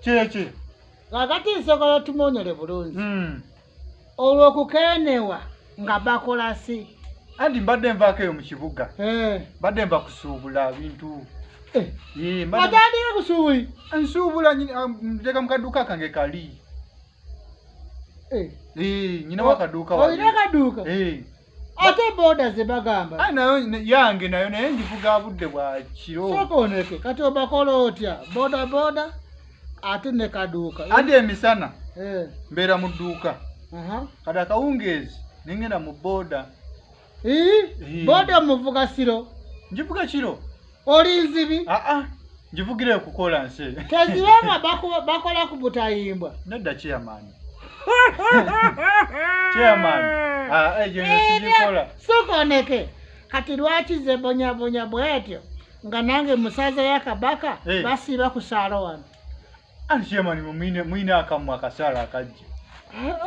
Cheche. Kakati sokolo tumonyole bulungi. Olwokukenewa nga bakola si. Andi mbadde nvaako mu kibuga. Mbadde nva kusuubula bintu. Mbadde kusuubuli. Nsuubula nteka mu kaduuka kange kali. Nyina wakaduuka wali. Olina kaduuka? Ate boda ze bagamba. Nayo yange nayo naye njivuga budde bwa kiro. Sokoneke kati obakola otya boda ate ne kaduuka. Andi emisana mbeera mu dduuka. Kati akawungeezi nengenda mu boda. Boda muvuga siro? Njivuga kiro. Oli nzibi? Njivugire kukola nse. Teziwema bakola ku butayimbwa. Nedda chairman. Chairman. Ejo nesijikola. Sokoneke kati lwaki ze bonya bwetyo nga nange musaza ya kabaka basiba ku salo wano. Chairman mwina akamwa akasala akajja.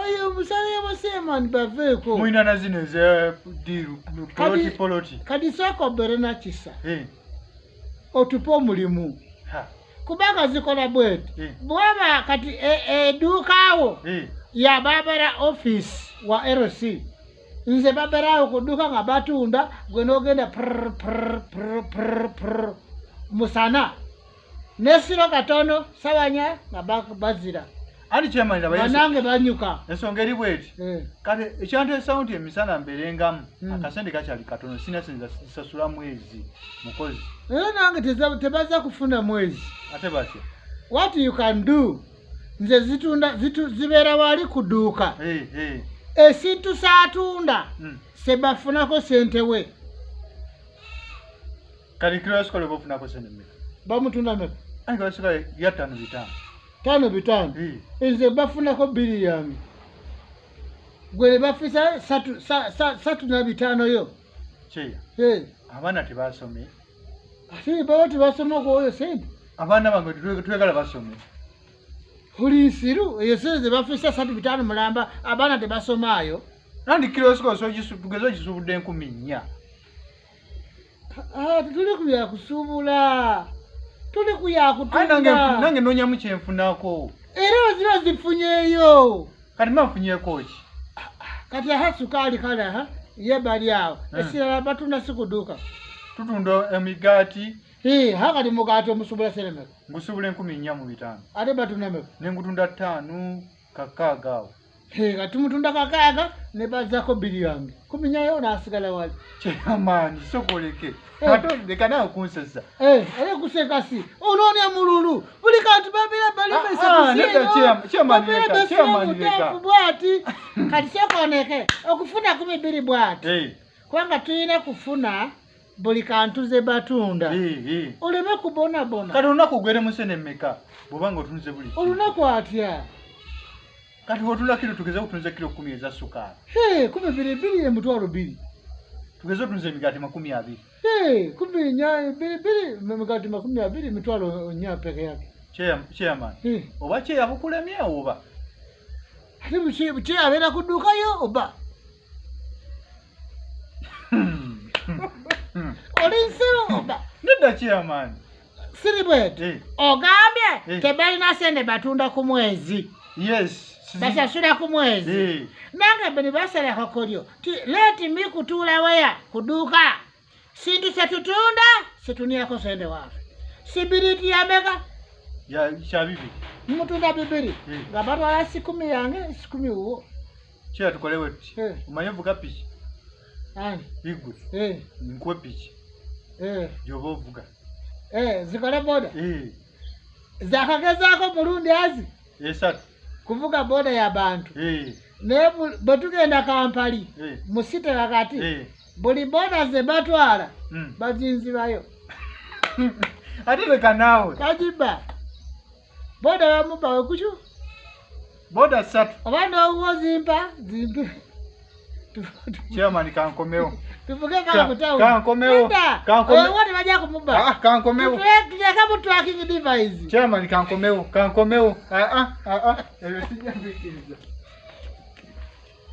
Ayo musale yabasemani baveko. Mwina nazine ze diru poloti. Kadi soko berena kisa. Otupo mulimu. Kubanga zikola bwete. Bwaba kati Duukawo. Ya babara office wa RC. Nze babara okuduka nga batunda gwe nogenda musana. Nesiro katono sawanya nga bazira. Andi chairman abayeso. Banange banyuka. Ensonga eri bweti. Kati ekyante sound emisana mberengamu akasende kachali katono sina senza sasula mwezi mukozi. Nange tebaza kufuna mwezi. Ate batya. What you can do nze zibera wali kuduuka. Esintu saatunda sebafunako sente we. Kali kilo sikole bofunako sente me. Bamutunda me. Ango sikole ya 5 bitano. Nze bafunako bili yange. Gwe bafisa satu na bitano yo. Cheya. Abana tebasome. Ati bawati basoma ko oyo sente. Abana bango twegala basome. Hulisiru yeseze bafisa 35 mulamba abana tebasomayo. Nandi kilo siko tugezo kisubudde 10. Tuli kuya kusubula. Tuli kuya kutunda. Nange nonya mu kyenfunako. Era zino zifunyeyo. Kati mafunyeko ki? Kati sukali kala yebali awo. Esira batunda sikuduka. Tutunda emigati. Hakati mugati omusubula sereme. Ngusubule 10 mu bitano. Ate batunda me. Nengutunda 5 kakagawo. Kati mutunda kakaga ne bazako bili yange. 10 yo nasigala wali. Chairman sokoleke. Kato dekana okunsesa. Ale kusekasi. Ononya mululu. Buli kantu babira bali mesa. Chairman leka. Bwati. Kati sokoneke okufuna 12 bwati. Kwanga tuyina kufuna buli kantu ze batunda. Oleme kubona. Kati onakugwere musene meka. Bobanga otunze buli. Olunaku atya. Kati otula kilo tugeze kutunza kilo 10 eza sukari. 12 emutwalo 2. Tugeze kutunza emigati 20. 12 emigati 20 emitwalo 4 peke yake. Chairman. Oba cheya bukulemye oba. Ati buche abera kuduka yo oba. Olinsiro oba. Nedda chairman. Siribwete. Ogambye tebalina sente batunda ku mwezi. Yes. Basasula ku mwezi. Nange beni basala kokolyo. Leti mi kutula waya kuduka. Sindu setutunda situniako sende wafe. Sibiriti ya mega. Ya shabibi. Mutunda bibiri. Gabato ala 10 yange 10 uwo. Chia tukolewe ti. Umanyevu kapiki. Ani. Igwe. Nkwe piki. Jobo vuga. Zikole boda. Zakagezako Burundi azi. Esatu. Kuvuga boda ya bantu. Ne batugenda Kampali. Musite wakati. Buli boda ze batwala. Bazinzi bayo. Ate kanawe. Kajiba. Boda ya muba wekuchu. Boda satu. Abana uwozimpa. Zimpi. Chairman kankomeo. Tuvuge kutao. Kankomeo. Kankomeo. Wote baja kumuba. Kankomeo. Tuya kama tracking device. Chairman kankomeo. Ele sija mbikiriza.